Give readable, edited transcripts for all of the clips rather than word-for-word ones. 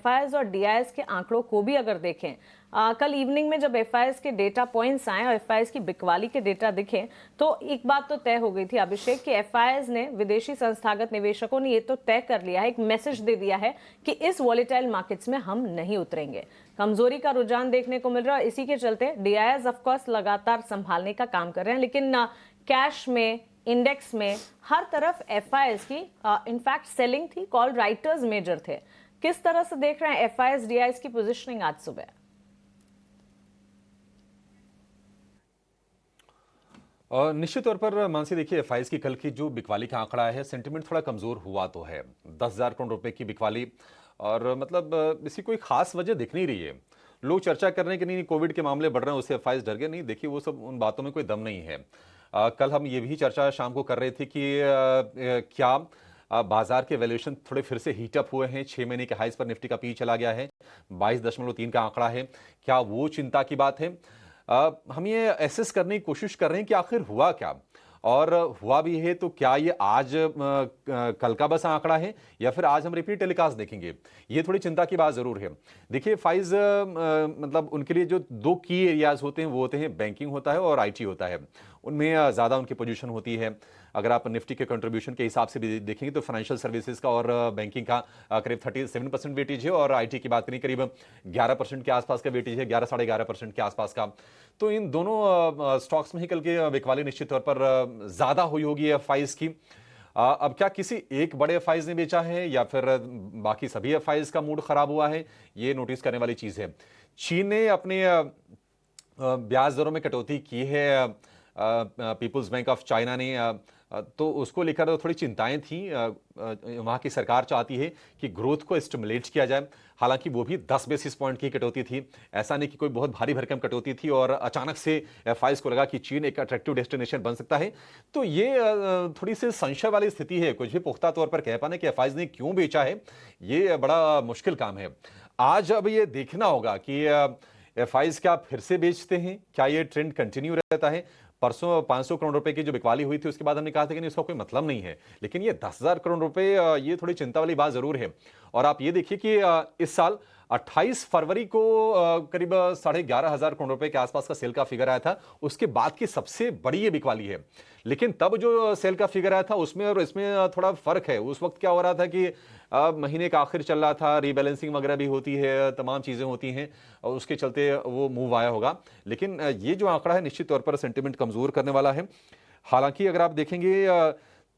FIIs और DIIs के आंकड़ों को भी अगर देखें, कल इवनिंग में जब एफआईआईज के डेटा पॉइंट्स आए और एफआईआईज की बिकवाली के डेटा दिखे तो एक बात तो तय हो गई थी अभिषेक कि एफआईआईज ने, विदेशी संस्थागत निवेशकों ने ये तो तय कर लिया है, एक मैसेज दे दिया है कि इस वॉलेटाइल मार्केट्स में हम नहीं उतरेंगे। कमजोरी का रुझान देखने को मिल रहा है, इसी के चलते डीआईएस ऑफकोर्स लगातार संभालने का काम कर रहे हैं, लेकिन कैश में, इंडेक्स में, हर तरफ एफआईआईज की इनफैक्ट सेलिंग थी, कॉल राइटर्स मेजर थे। किस तरह से देख रहे हैं एफआईआईज डीआईएस की पोजीशनिंग आज सुबह? निश्चित तौर पर मानसी, देखिए एफआईआईज की कल की जो बिकवाली का आंकड़ा है, सेंटिमेंट थोड़ा कमजोर हुआ तो है। 10,000 करोड़ रुपए की बिकवाली, और मतलब इसकी कोई खास वजह दिख नहीं रही है। लोग चर्चा कर रहे हैं कि नहीं कोविड के मामले बढ़ रहे हैं उससे एफआईआईज डर गए। नहीं, देखिए वो सब उन बातों में कोई दम नहीं है। कल हम ये भी चर्चा शाम को कर रहे थे कि क्या बाजार के वैल्यूएशन थोड़े फिर से हीटअप हुए हैं। 6 महीने के हाइस पर निफ्टी का पी चला गया है, 22.3 का आंकड़ा है। क्या वो चिंता की बात है? हम ये एसेस करने की कोशिश कर रहे हैं कि आखिर हुआ क्या, और हुआ भी है तो क्या ये आज कल का बस आंकड़ा है या फिर आज हम रिपीट टेलीकास्ट देखेंगे। ये थोड़ी चिंता की बात जरूर है। देखिए फाइज मतलब उनके लिए जो दो की एरियाज होते हैं वो होते हैं बैंकिंग होता है और आईटी होता है, उनमें ज्यादा उनकी पोजीशन होती है। अगर आप निफ्टी के कंट्रीब्यूशन के हिसाब से भी देखेंगे तो फाइनेंशियल सर्विसेज का और बैंकिंग का करीब 37% वेटेज है, और आईटी की बात करें करीब 11% के आसपास का वेटेज है, 11 साढ़े 11% के आसपास का। तो इन दोनों स्टॉक्स में ही कल के बिकवाली निश्चित तौर पर ज्यादा हुई होगी एफआईआईज की। अब क्या किसी एक बड़े एफआईआईज ने बेचा है या फिर बाकी सभी एफआईआईज का मूड खराब हुआ है, ये नोटिस करने वाली चीज है। चीन ने अपने ब्याज दरों में कटौती की है, पीपुल्स बैंक ऑफ चाइना ने, तो उसको लेकर थोड़ी चिंताएं थी। वहां की सरकार चाहती है कि ग्रोथ को स्टिमुलेट किया जाए। हालांकि वो भी 10 बेसिस पॉइंट की कटौती थी, ऐसा नहीं कि कोई बहुत भारी भरकम कटौती थी, और अचानक से एफआईआईज को लगा कि चीन एक अट्रैक्टिव डेस्टिनेशन बन सकता है। तो ये थोड़ी सी संशय वाली स्थिति है। कुछ भी पुख्ता तौर पर कह पाने कि एफआईआईज ने क्यों बेचा है, ये बड़ा मुश्किल काम है। आज अब ये देखना होगा कि एफआईआईज क्या फिर से बेचते हैं, क्या ये ट्रेंड कंटिन्यू रहता है। परसों 500 करोड़ रुपए की जो बिकवाली हुई थी उसके बाद हमने कहा था कि नहीं इसका कोई मतलब नहीं है, लेकिन ये 10,000 करोड़ रुपए, ये थोड़ी चिंता वाली बात जरूर है। और आप ये देखिए कि इस साल 28 फरवरी को करीब 11,500 करोड़ रुपए के आसपास का सेल का फिगर आया था, उसके बाद की सबसे बड़ी ये बिकवाली है। लेकिन तब जो सेल का फिगर आया था उसमें और इसमें थोड़ा फर्क है। उस वक्त क्या हो रहा था कि महीने का आखिर चल रहा था, रीबैलेंसिंग वगैरह भी होती है, तमाम चीजें होती हैं, और उसके चलते वो मूव आया होगा। लेकिन ये जो आंकड़ा है निश्चित तौर पर सेंटिमेंट कमजोर करने वाला है। हालांकि अगर आप देखेंगे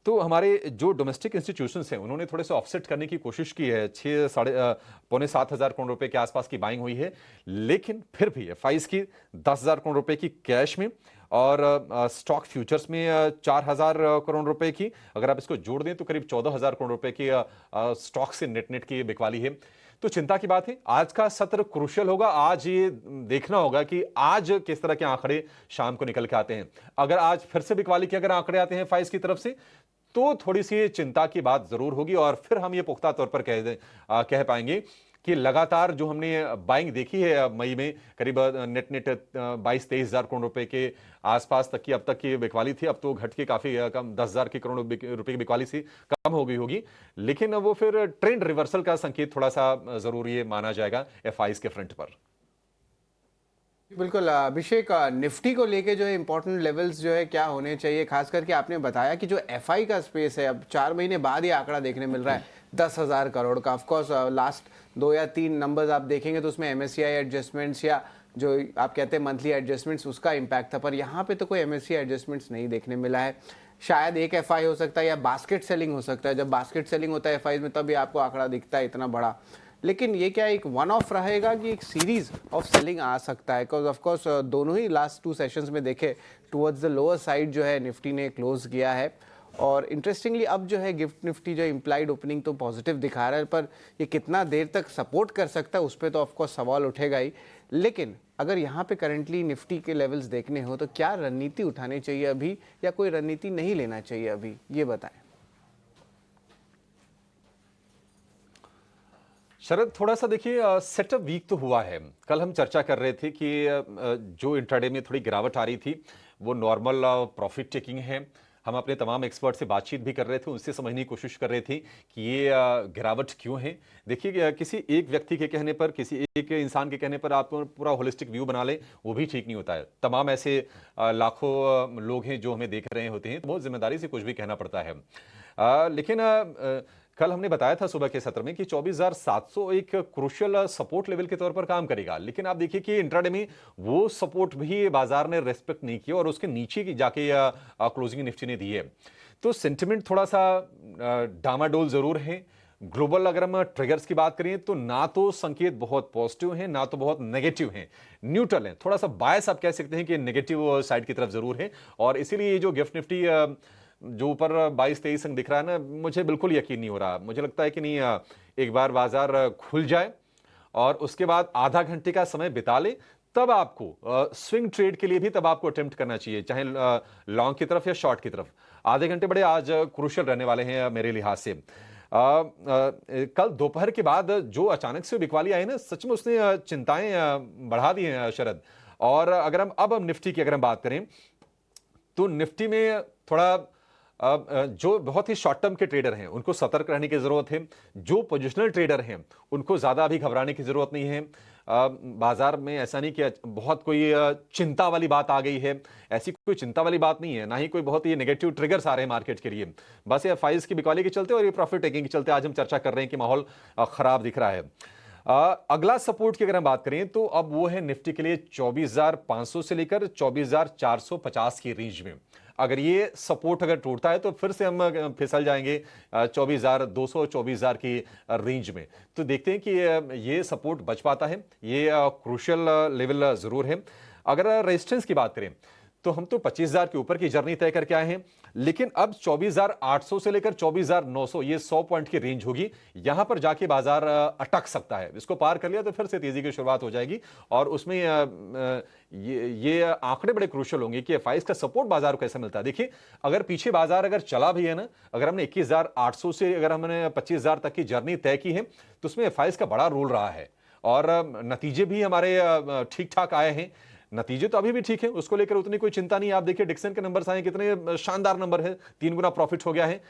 तो हमारे जो डोमेस्टिक इंस्टीट्यूशंस हैं उन्होंने थोड़े से ऑफसेट करने की कोशिश की है। 6-7,500 करोड़ रुपए के आसपास की बाइंग हुई है, लेकिन फिर भी एफआईआईज की 10,000 करोड़ रुपए की कैश में और स्टॉक फ्यूचर्स में 4,000 करोड़ रुपए की, अगर आप इसको जोड़ दें तो करीब 14,000 करोड़ रुपए की स्टॉक से नेट की बिकवाली है। तो चिंता की बात है। आज का सत्र क्रूशियल होगा। आज ये देखना होगा कि आज किस तरह के आंकड़े शाम को निकल के आते हैं। अगर आज फिर से बिकवाली के अगर आंकड़े आते हैं एफआईआईज की तरफ से तो थोड़ी सी चिंता की बात जरूर होगी, और फिर हम ये पुख्ता तौर पर कह पाएंगे कि लगातार जो हमने बाइंग देखी है मई में करीब नेट 22-23 हजार करोड़ रुपए के आसपास तक की अब तक की बिकवाली थी। अब तो घट के काफी कम 10,000 के करोड़ रुपए की बिकवाली से कम हो गई होगी, लेकिन वो फिर ट्रेंड रिवर्सल का संकेत थोड़ा सा जरूरी माना जाएगा एफआईआईज के फ्रंट पर। बिल्कुल अभिषेक, निफ्टी को लेके जो है इंपॉर्टेंट लेवल्स जो है क्या होने चाहिए, खास करके आपने बताया कि जो एफआई का स्पेस है अब 4 महीने बाद ये आंकड़ा देखने मिल रहा है 10,000 करोड़ का। ऑफकोर्स लास्ट 2 या 3 नंबर्स आप देखेंगे तो उसमें एमएससीआई एडजस्टमेंट्स या जो आप कहते हैं मंथली एडजस्टमेंट्स उसका इम्पैक्ट था, पर यहाँ पे तो कोई एमएससीआई एडजस्टमेंट्स नहीं देखने मिला है। शायद एक एफआई हो सकता है या बास्केट सेलिंग हो सकता है। जब बास्केट सेलिंग होता है एफआई में तभी आपको आंकड़ा दिखता है इतना बड़ा। लेकिन ये क्या एक वन ऑफ रहेगा कि एक सीरीज ऑफ सेलिंग आ सकता है? बिकॉज ऑफकोर्स दोनों ही लास्ट 2 सेशंस में देखे टुवर्ड्स द लोअर साइड जो है निफ्टी ने क्लोज किया है, और इंटरेस्टिंगली अब जो है गिफ्ट निफ्टी जो इम्प्लाइड ओपनिंग तो पॉजिटिव दिखा रहा है, पर ये कितना देर तक सपोर्ट कर सकता है उस पर तो ऑफकोर्स सवाल उठेगा ही। लेकिन अगर यहाँ पे करंटली निफ्टी के लेवल्स देखने हो तो क्या रणनीति उठानी चाहिए अभी, या कोई रणनीति नहीं लेना चाहिए अभी, ये बताएं। शरद, थोड़ा सा देखिए सेटअप वीक तो हुआ है। कल हम चर्चा कर रहे थे कि जो इंट्राडे में थोड़ी गिरावट आ रही थी वो नॉर्मल प्रॉफिट टेकिंग है। हम अपने तमाम एक्सपर्ट से बातचीत भी कर रहे थे, उनसे समझने की कोशिश कर रहे थे कि ये गिरावट क्यों है। देखिए, किसी एक व्यक्ति के कहने पर, किसी एक इंसान के कहने पर आप पूरा होलिस्टिक व्यू बना लें, वो भी ठीक नहीं होता है। तमाम ऐसे लाखों लोग हैं जो हमें देख रहे होते हैं, तो बहुत जिम्मेदारी से कुछ भी कहना पड़ता है। लेकिन कल हमने बताया था सुबह के सत्र में कि 24,700 एक क्रूशियल सपोर्ट लेवल के तौर पर काम करेगा, लेकिन आप देखिए कि इंट्राडे में वो सपोर्ट भी बाजार ने रेस्पेक्ट नहीं किया और उसके नीचे की जाके क्लोजिंग निफ्टी ने दी है। तो सेंटिमेंट थोड़ा सा डामाडोल जरूर है। ग्लोबल अगर हम ट्रिगर्स की बात करें तो ना तो संकेत बहुत पॉजिटिव हैं, ना तो बहुत नेगेटिव हैं, न्यूट्रल हैं। थोड़ा सा बायस आप कह सकते हैं कि नेगेटिव साइड की तरफ जरूर है, और इसीलिए ये जो गिफ्ट निफ्टी जो ऊपर 22-23 अंक दिख रहा है ना, मुझे बिल्कुल यकीन नहीं हो रहा। मुझे लगता है कि नहीं, एक बार बाजार खुल जाए और उसके बाद आधा घंटे का समय बिता ले, तब आपको स्विंग ट्रेड के लिए भी तब आपको अटेम्प्ट करना चाहिए, चाहे लॉन्ग की तरफ या शॉर्ट की तरफ। आधे घंटे बड़े आज क्रूशियल रहने वाले हैं मेरे लिहाज से। कल दोपहर के बाद जो अचानक से बिकवाली आई ना, सच में उसने चिंताएं बढ़ा दी हैं शरद। और अगर हम निफ्टी की अगर हम बात करें तो निफ्टी में थोड़ा जो बहुत ही शॉर्ट टर्म के ट्रेडर हैं उनको सतर्क रहने की जरूरत है। जो पोजिशनल ट्रेडर हैं उनको ज्यादा अभी घबराने की जरूरत नहीं है। बाजार में ऐसा नहीं कि बहुत कोई चिंता वाली बात आ गई है, ऐसी कोई चिंता वाली बात नहीं है, ना ही कोई बहुत ही नेगेटिव ट्रिगर्स आ रहे हैं मार्केट के लिए। बस ये एफआईज की बिकवाली के चलते और ये प्रॉफिट टेकिंग के चलते आज हम चर्चा कर रहे हैं कि माहौल खराब दिख रहा है। अगला सपोर्ट की अगर हम बात करें तो अब वो है निफ्टी के लिए 24,500 से लेकर 24,450 की रेंज में। अगर ये सपोर्ट अगर टूटता है तो फिर से हम फिसल जाएंगे 24,200 24,000 की रेंज में। तो देखते हैं कि ये सपोर्ट बच पाता है, ये क्रूशियल लेवल जरूर है। अगर रेजिस्टेंस की बात करें तो हम तो 25,000 के ऊपर की जर्नी तय करके आए हैं, लेकिन अब 24,800 से लेकर 24,900 ये 100 पॉइंट की रेंज होगी। यहां पर जाके बाजार अटक सकता है। इसको पार कर लिया तो फिर से तेजी की शुरुआत हो जाएगी, और उसमें ये आंकड़े बड़े क्रूशियल होंगे कि एफआईज का सपोर्ट बाजार को कैसे मिलता है। देखिए, अगर पीछे बाजार अगर चला भी है ना, अगर हमने 21,800 से अगर हमने 25,000 तक की जर्नी तय की है तो उसमें एफआईज का बड़ा रोल रहा है, और नतीजे भी हमारे ठीक ठाक आए हैं। नतीजे तो अभी भी ठीक है, उसको लेकर उतनी कोई चिंता नहीं। आप देखिए डिक्सन के नंबर्स आए, कितने शानदार नंबर है, 3 गुना प्रॉफिट हो गया है।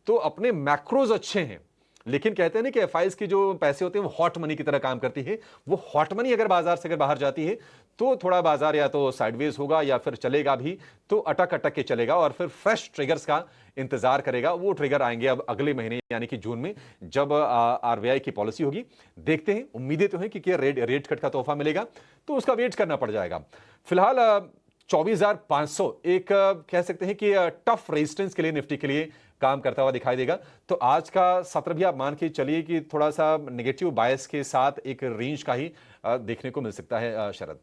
तो अपने मैक्रोज अच्छे हैं, लेकिन कहते हैं ना कि एफआईज की जो पैसे होते हैं वो हॉट मनी की तरह काम करती है। वो हॉट मनी अगर बाजार से अगर बाहर जाती है तो थोड़ा बाजार या तो साइडवेज होगा या फिर चलेगा भी, तो अटक अटक के चलेगा और फिर फ्रेश ट्रिगर्स का इंतजार करेगा। वो ट्रिगर आएंगे अब अगले महीने यानी कि जून में, जब आरबीआई की पॉलिसी होगी। देखते हैं, उम्मीदें तो हैं कि क्या रेट कट का तोहफा मिलेगा, तो उसका वेट करना पड़ जाएगा। फिलहाल 24,500 एक कह सकते हैं कि टफ रेजिस्टेंस के लिए निफ्टी के लिए काम करता हुआ दिखाई देगा। तो आज का सत्र भी आप मान के चलिए कि थोड़ा सा नेगेटिव बायस के साथ एक रेंज का ही देखने को मिल सकता है। शरद,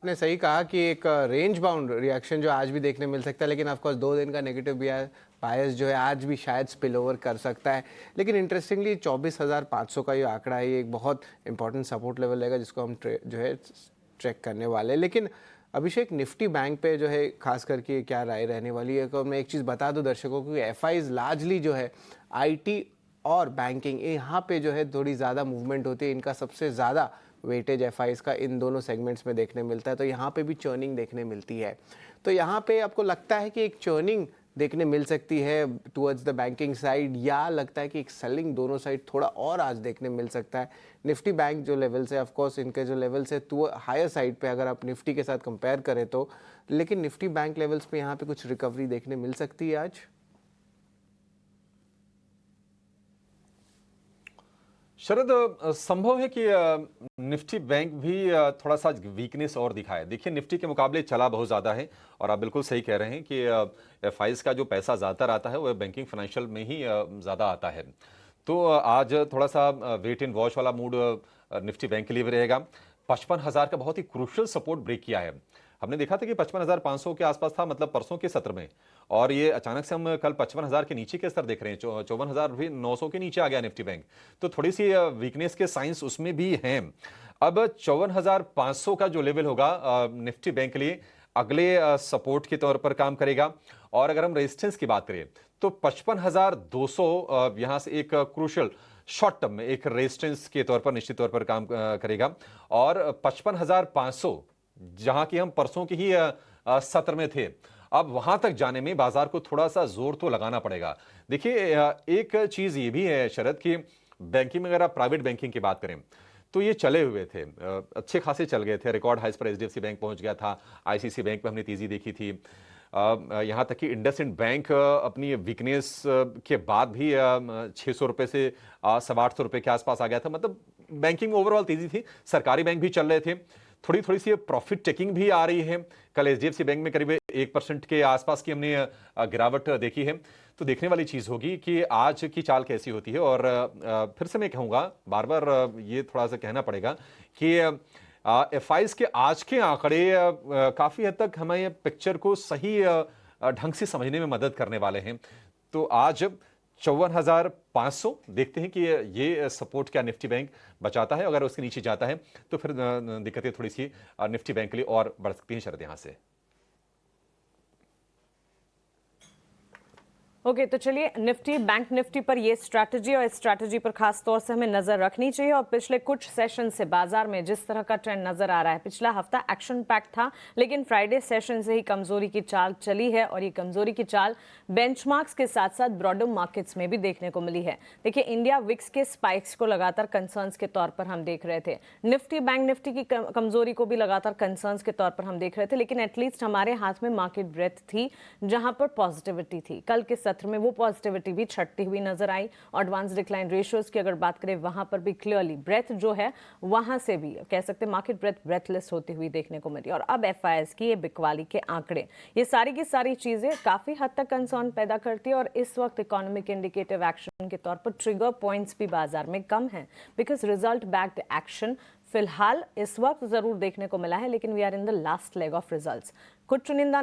आपने सही कहा कि एक रेंज बाउंड रिएक्शन जो आज भी देखने मिल सकता है, लेकिन ऑफकोर्स 2 दिन का नेगेटिव बायस जो है आज भी शायद स्पिल ओवर कर सकता है। लेकिन इंटरेस्टिंगली 24,500 का ये आंकड़ा है, ये एक बहुत इंपॉर्टेंट सपोर्ट लेवल रहेगा जिसको हम जो है ट्रैक करने वाले हैं। लेकिन अभिषेक, निफ्टी बैंक पे जो है खास करके क्या राय रहने वाली है? तो मैं एक चीज़ बता दूं दर्शकों को कि एफआईज लार्जली जो है आईटी और बैंकिंग, यहाँ पे जो है थोड़ी ज़्यादा मूवमेंट होती है। इनका सबसे ज़्यादा वेटेज एफआईज का इन दोनों सेगमेंट्स में देखने मिलता है, तो यहाँ पे भी चर्निंग देखने मिलती है। तो यहाँ पे आपको लगता है कि एक चर्निंग देखने मिल सकती है टुवर्ड्स द बैंकिंग साइड, या लगता है कि एक सेलिंग दोनों साइड थोड़ा और आज देखने मिल सकता है? निफ्टी बैंक जो लेवल से, ऑफ कोर्स इनके जो लेवल से तो हायर साइड पे अगर आप निफ्टी के साथ कंपेयर करें तो, लेकिन निफ्टी बैंक लेवल्स पे यहाँ पे कुछ रिकवरी देखने मिल सकती है आज? शरद, संभव है कि निफ्टी बैंक भी थोड़ा सा वीकनेस और दिखाए। देखिए, निफ्टी के मुकाबले चला बहुत ज़्यादा है, और आप बिल्कुल सही कह रहे हैं कि एफआईज का जो पैसा ज़्यादातर आता है वो बैंकिंग फाइनेंशियल में ही ज़्यादा आता है। तो आज थोड़ा सा वेट एंड वॉच वाला मूड निफ्टी बैंक के लिए भी रहेगा। 55,000 का बहुत ही क्रूशियल सपोर्ट ब्रेक किया है। हमने देखा था कि 55,500 के आसपास था, मतलब परसों के सत्र में, और ये अचानक से हम कल 55,000 के नीचे के स्तर देख रहे हैं। 54,900 के नीचे आ गया निफ्टी बैंक, तो थोड़ी सी वीकनेस के साइंस उसमें भी हैं। अब 54,500 का जो लेवल होगा निफ्टी बैंक के लिए अगले सपोर्ट के तौर पर काम करेगा। और अगर हम रेजिस्टेंस की बात करें तो 55,200 यहां से एक क्रूशियल शॉर्ट टर्म में एक रेजिस्टेंस के तौर पर निश्चित तौर पर काम करेगा। और 55,500 जहां की हम परसों के ही सत्र में थे, अब वहां तक जाने में बाजार को थोड़ा सा जोर तो लगाना पड़ेगा। देखिए एक चीज ये भी है शरद कि बैंकिंग में अगर आप प्राइवेट बैंकिंग की बात करें तो ये चले हुए थे, अच्छे खासे चल गए थे, रिकॉर्ड हाइस पर एचडीएफसी बैंक पहुंच गया था, आईसीसी बैंक पे हमने तेजी देखी थी, यहाँ तक कि इंडसइंड बैंक अपनी वीकनेस के बाद भी 600 रुपए से 850 रुपए के आसपास आ गया था। मतलब बैंकिंग में ओवरऑल तेजी थी, सरकारी बैंक भी चल रहे थे, थोड़ी थोड़ी सी प्रॉफिट टेकिंग भी आ रही है। कल एचडीएफसी बैंक में करीब 1% के आसपास की हमने गिरावट देखी है। तो देखने वाली चीज होगी कि आज की चाल कैसी होती है। और फिर से मैं कहूंगा, बार बार ये थोड़ा सा कहना पड़ेगा कि एफआईज के आज के आंकड़े काफी हद तक हमें पिक्चर को सही ढंग से समझने में मदद करने वाले हैं। तो आज 54,500 देखते हैं कि ये सपोर्ट क्या निफ्टी बैंक बचाता है। अगर उसके नीचे जाता है तो फिर दिक्कतें थोड़ी सी निफ्टी बैंक के लिए और बढ़ सकती हैं शरद यहां से। ओके तो चलिए निफ्टी बैंक निफ्टी पर ये स्ट्रैटेजी और इस स्ट्रैटेजी पर खास तौर से हमें नजर रखनी चाहिए। और पिछले कुछ सेशन से बाजार में जिस तरह का ट्रेंड नजर आ रहा है, पिछला हफ्ता एक्शन पैक था लेकिन फ्राइडे सेशन से ही कमजोरी की चाल चली है और ये कमजोरी की चाल बेंचमार्क्स के साथ साथ ब्रॉडर मार्केट्स में भी देखने को मिली है। देखिए इंडिया विक्स के स्पाइक्स को लगातार कंसर्न्स के तौर पर हम देख रहे थे, निफ्टी बैंक निफ्टी की कमजोरी को भी लगातार कंसर्न्स के तौर पर हम देख रहे थे, लेकिन एटलीस्ट हमारे हाथ में मार्केट ब्रेथ थी जहां पर पॉजिटिविटी थी। कल के सत्र में वो पॉजिटिविटी भी छटती हुई नजर आई। एडवांस डिक्लाइन रेशियोज की अगर बात करें वहां पर भी क्लियरली ब्रेथ जो है वहां से भी कह सकते हैं मार्केट ब्रेथ ब्रेथलेस होती हुई देखने को मिली। और अब एफआईएस की ये बिकवाली के आंकड़े, ये सारी की सारी चीजें काफी हद तक कंसर्न पैदा करती है। और इस वक्त इकोनॉमिक इंडिकेटिव एक्शन के तौर पर ट्रिगर पॉइंट्स भी बाजार में कम है, बिकॉज रिजल्ट बैक्ड एक्शन फिलहाल इस वक्त जरूर देखने को मिला है, लेकिन we are in the last leg of results. कुछ चुनिंदा